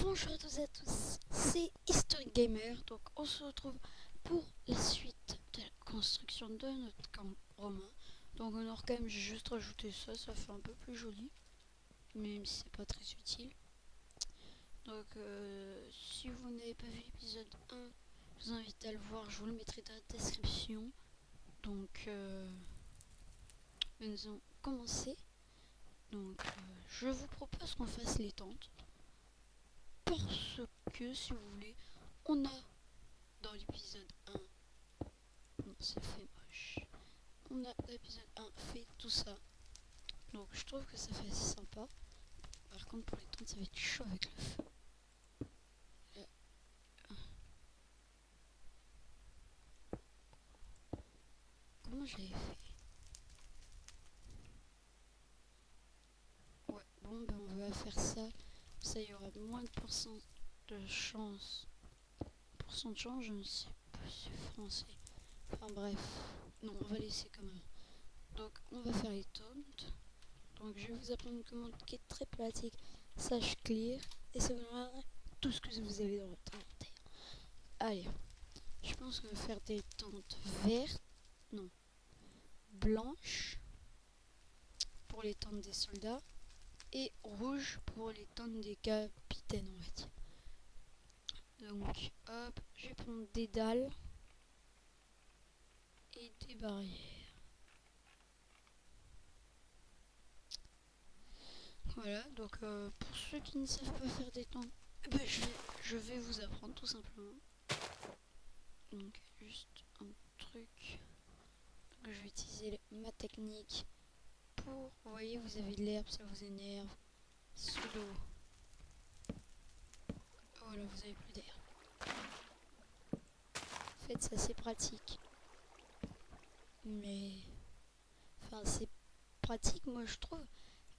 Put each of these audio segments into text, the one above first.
Bonjour à tous et à tous, c'est History Gamer. Donc on se retrouve pour la suite de la construction de notre camp romain. Donc on aura quand même juste rajouté ça, ça fait un peu plus joli, même si c'est pas très utile. Donc si vous n'avez pas vu l'épisode 1, je vous invite à le voir, je vous le mettrai dans la description. Donc nous allons commencer. Donc je vous propose qu'on fasse les tentes. Parce que si vous voulez, on a dans l'épisode 1, non ça fait moche, on a dans l'épisode 1 fait tout ça, donc je trouve que ça fait assez sympa. Par contre pour les tentes ça va être chaud avec le feu. Comment j'avais fait? Ouais, bon ben on va faire ça, ça il y aura moins de pourcent de chance, pourcent de chance, je ne sais pas si c'est français, enfin bref, non on va laisser comme ça. Donc on va faire les tentes. Donc je vais vous apprendre une commande qui est très pratique, slash clear, et ça vous donnera tout ce que vous avez dans votre inventaire. Allez, je pense qu'on va faire des tentes vertes, non, blanches pour les tentes des soldats, et rouges pour les tentes des capitaines, on va dire. Donc hop, je vais prendre des dalles et des barrières. Voilà, donc pour ceux qui ne savent pas faire des tentes, ben, je vais vous apprendre tout simplement. Donc juste un truc. Donc je vais utiliser ma technique pour, vous voyez, vous avez de l'herbe, ça vous énerve. Sous l'eau, voilà, vous avez plus d'air. En fait, c'est assez pratique. Mais, enfin, c'est pratique, moi je trouve.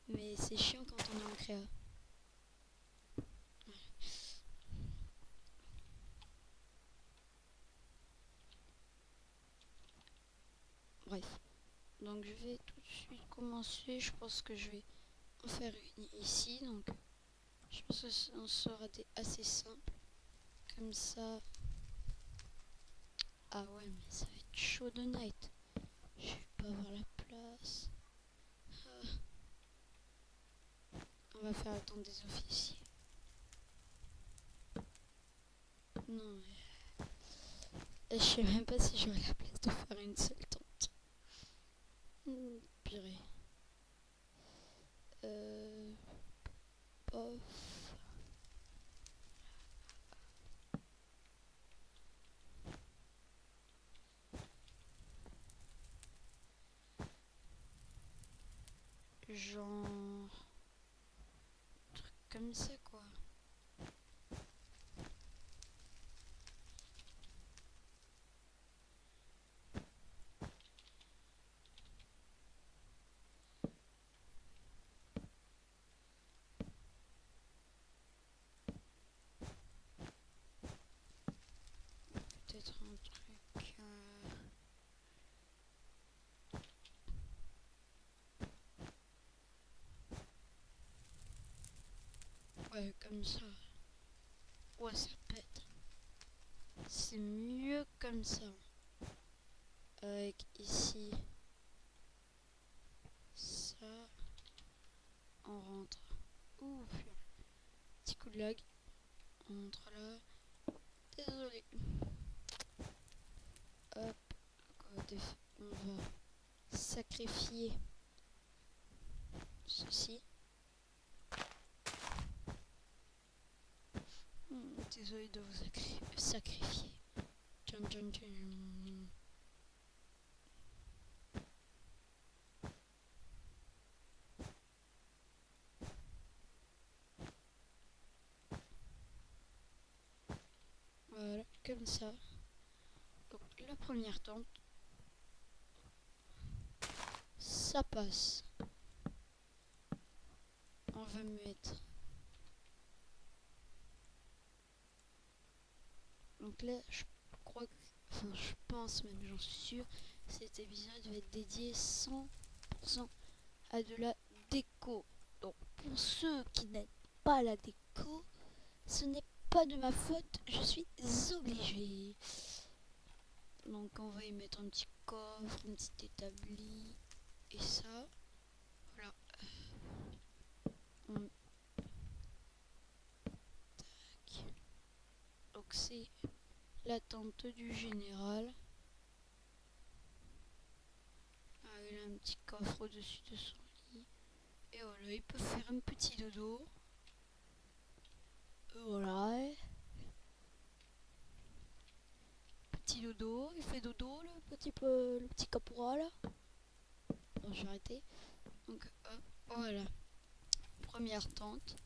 Mais c'est chiant quand on est en créa. Bref. Donc je vais tout de suite commencer. Je pense que je vais en faire une ici. Donc je pense que ça sera assez simple. Comme ça. Ah ouais, mais ça va être chaud de night. Je vais pas avoir la place. Ah. On va faire attendre des officiers. Non, mais je sais même pas si j'aurai la place de faire une seule tente. Purée. Pof. Genre. Truc comme ça, quoi. Peut-être un truc. Ouais, comme ça. Ouais, ça pète. C'est mieux comme ça. Avec ici. Ça. On rentre. Ouh, petit coup de lag. On rentre là. Désolé. Hop. On va sacrifier ceci. Désolé de vous sacrifier. Tcham, tcham, tcham. Voilà, comme ça. Donc la première tente, ça passe. On va mettre. Donc là, je crois que, enfin je pense même, j'en suis sûr, cet épisode va être dédié 100% à de la déco. Donc pour ceux qui n'aiment pas la déco, Ce n'est pas de ma faute, je suis obligée. Donc on va y mettre un petit coffre, un petit établi et ça. Voilà. On... Donc c'est la tente du général. Ah, il a un petit coffre au-dessus de son lit. Et voilà, il peut faire un petit dodo. Voilà. Petit dodo, il fait dodo le petit caporal. Bon, j'ai arrêté. Donc hop, voilà. Première tente.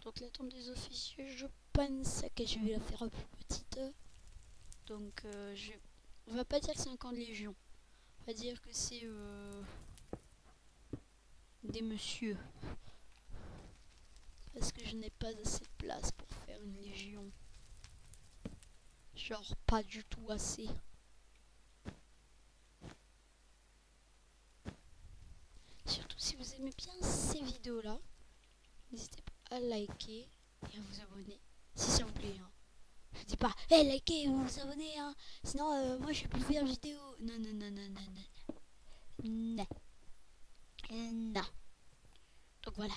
Donc la tente des officiers, je pense que je vais la faire un peu petite. Donc on va pas dire que c'est un camp de légion. On va dire que c'est des messieurs. Parce que je n'ai pas assez de place pour faire une légion. Genre pas du tout assez. Surtout si vous aimez bien ces vidéos là, n'hésitez pas à liker et à vous abonner. Si ça vous plaît. Hein. Je vous dis pas, hey, likez ou vous abonnez. Hein. Sinon, moi je vais plus faire vidéo. Non, non, non, non, non, non. Non. Non. Donc voilà.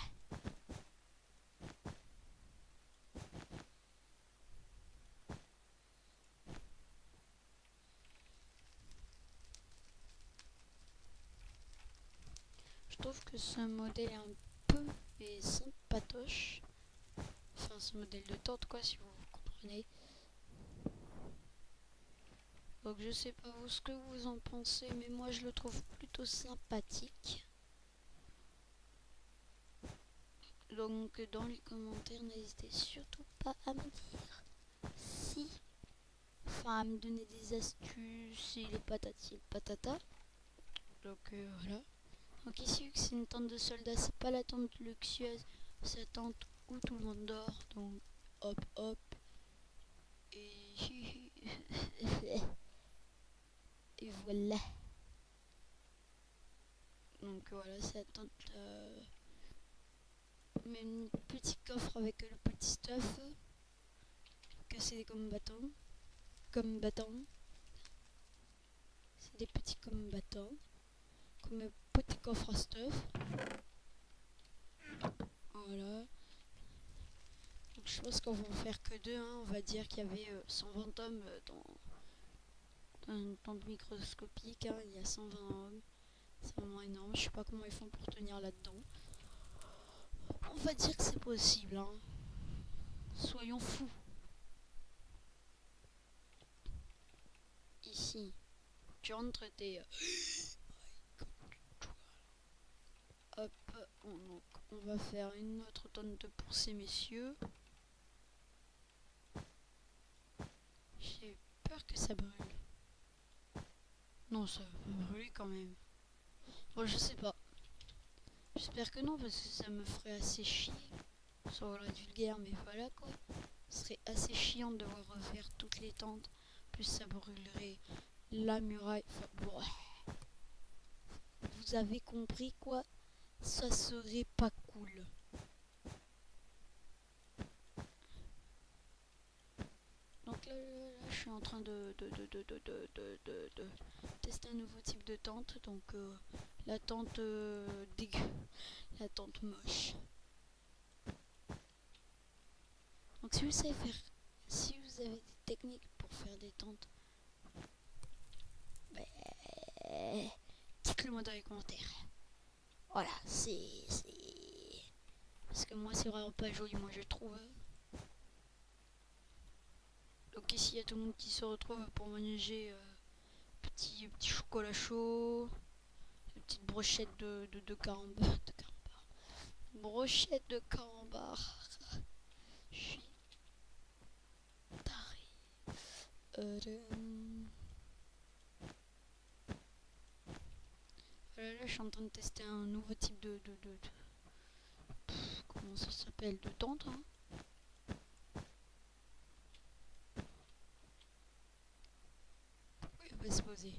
Je trouve que ce modèle est un peu sympatoche. Enfin, ce modèle de tente, quoi, si vous comprenez. Donc, je sais pas vous ce que vous en pensez, mais moi je le trouve plutôt sympathique. Donc, dans les commentaires, n'hésitez surtout pas à me dire si. Enfin, à me donner des astuces et les patati et le patata. Donc, voilà. Donc ici, c'est une tente de soldats, c'est pas la tente luxueuse, c'est la tente où tout le monde dort. Donc hop hop. Et, et voilà. Donc voilà, c'est la tente. Même petit coffre avec le petit stuff. Que c'est des combattants. Combattants. C'est des petits combattants. Comme un petit coffre à stuff. Voilà. Donc je pense qu'on va en faire que deux. Hein. On va dire qu'il y avait 120 hommes dans une tente microscopique. Hein. Il y a 120 hommes. C'est vraiment énorme. Je sais pas comment ils font pour tenir là-dedans. On va dire que c'est possible. Hein. Soyons fous. Ici, tu rentres tes... Hop, on va faire une autre tente pour ces messieurs. J'ai peur que ça brûle. Non, ça va brûler quand même. Bon, je sais pas. J'espère que non, parce que ça me ferait assez chier. Ça va être vulgaire, mais voilà quoi. Ce serait assez chiant de devoir refaire toutes les tentes. Plus ça brûlerait la muraille. Enfin, bon. Vous avez compris quoi? Ça serait pas cool. Donc là, je suis en train de tester un nouveau type de tente. Donc la tente dégueu. La tente moche. Donc si vous savez faire, si vous avez des techniques pour faire des tentes, dites-le moi dans les commentaires. Voilà, c'est... Parce que moi c'est vraiment pas joli, moi je trouve. Donc ici il y a tout le monde qui se retrouve pour manger petit chocolat chaud, une petite brochette de carambar. Brochette de carambar. Je suis taré. Voilà, là je suis en train de tester un nouveau type de comment ça s'appelle, de tente. Hein. Oui, on va se poser.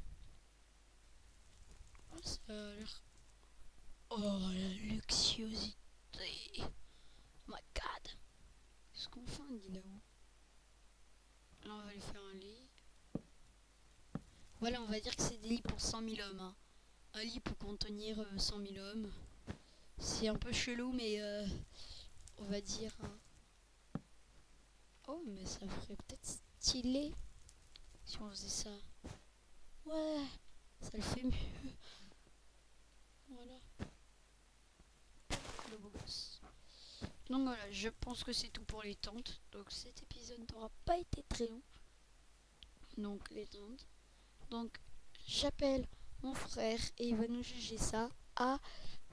Oh, ça a l'air... Oh, la luxuosité. Oh my god. Qu'est-ce qu'on fait, Indiana? Il est où? Là, on va lui faire un lit. Voilà, on va dire que c'est des lits pour 100 000 hommes. Hein. Un lit peut contenir 100 000 hommes. C'est un peu chelou, mais on va dire... Oh, mais ça ferait peut-être stylé si on faisait ça. Ouais, ça le fait mieux. Voilà. Le beau gosse. Donc voilà, je pense que c'est tout pour les tentes. Donc cet épisode n'aura pas été très long. Donc les tentes. Donc j'appelle mon frère et il va nous juger ça. À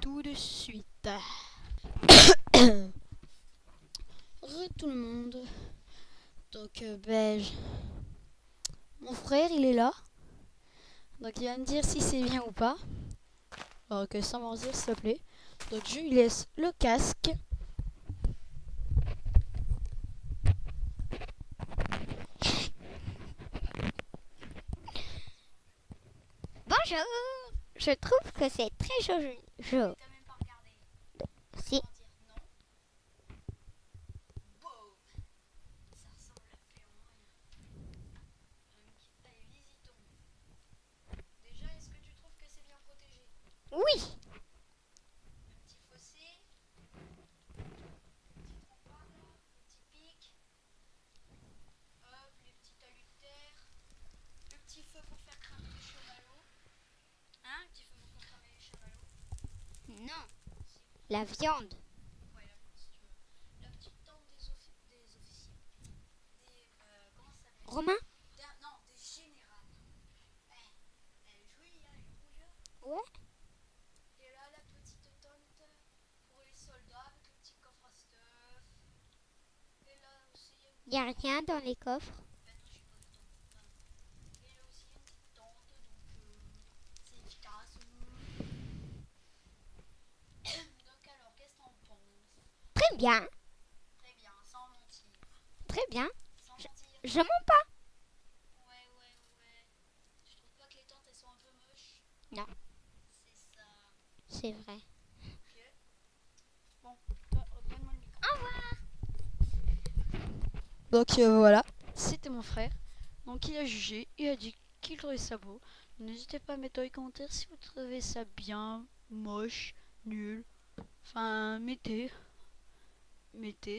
tout de suite. Re tout le monde. Donc mon frère il est là. Donc il va me dire si c'est bien ou pas. Donc sans mentir s'il te plaît. Donc je lui laisse le casque. Bonjour. Je trouve que c'est très joli. T'as même pas regardé. Si. Non. Boum. Ça ressemble absolument à rien. Allez, visitons. Déjà, est-ce que tu trouves que c'est bien protégé? Oui. Le petit fossé, petit trempard là, le petit pic, hop, les petits talus de terre, le petit feu pour faire cramer les chamallows. Hein, le petit feu pour faire cramer les chamallows? Non. La viande. Ouais, la viande si tu veux. La petite tente des officiers. Comment ça s'appelle? Romain? Non, des générales. Elle est jolie, hein, elle est rouge. Ouais. Et là, la petite tente pour les soldats avec le petit coffre à stuff. Et là aussi, Il n'y a rien dans les coffres. ben non, j'ai pas dedans. Enfin, et là aussi, il y a une petite tente, donc c'est efficace. Donc alors, qu'est-ce que t'en penses? Très bien. Très bien, sans mentir. Très bien. Sans mentir. Je mens pas. Ouais. Je trouve pas que les tentes, elles sont un peu moches. Non. C'est ça. C'est vrai. Ok. Bon, donne-moi le micro. Au revoir. Donc voilà, c'était mon frère. Donc il a jugé, il a dit qu'il trouvait ça beau. N'hésitez pas à mettre dans les commentaires si vous trouvez ça bien, moche, nul. Enfin, mettez,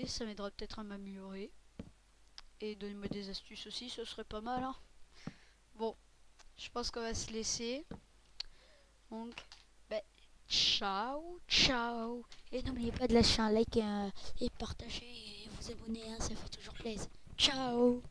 ça m'aidera peut-être à m'améliorer. Et donnez-moi des astuces aussi, ce serait pas mal. Hein. Bon, je pense qu'on va se laisser. Donc, ciao. Et n'oubliez pas de lâcher un like et partager et vous abonner, hein, ça fait toujours plaisir. Ciao.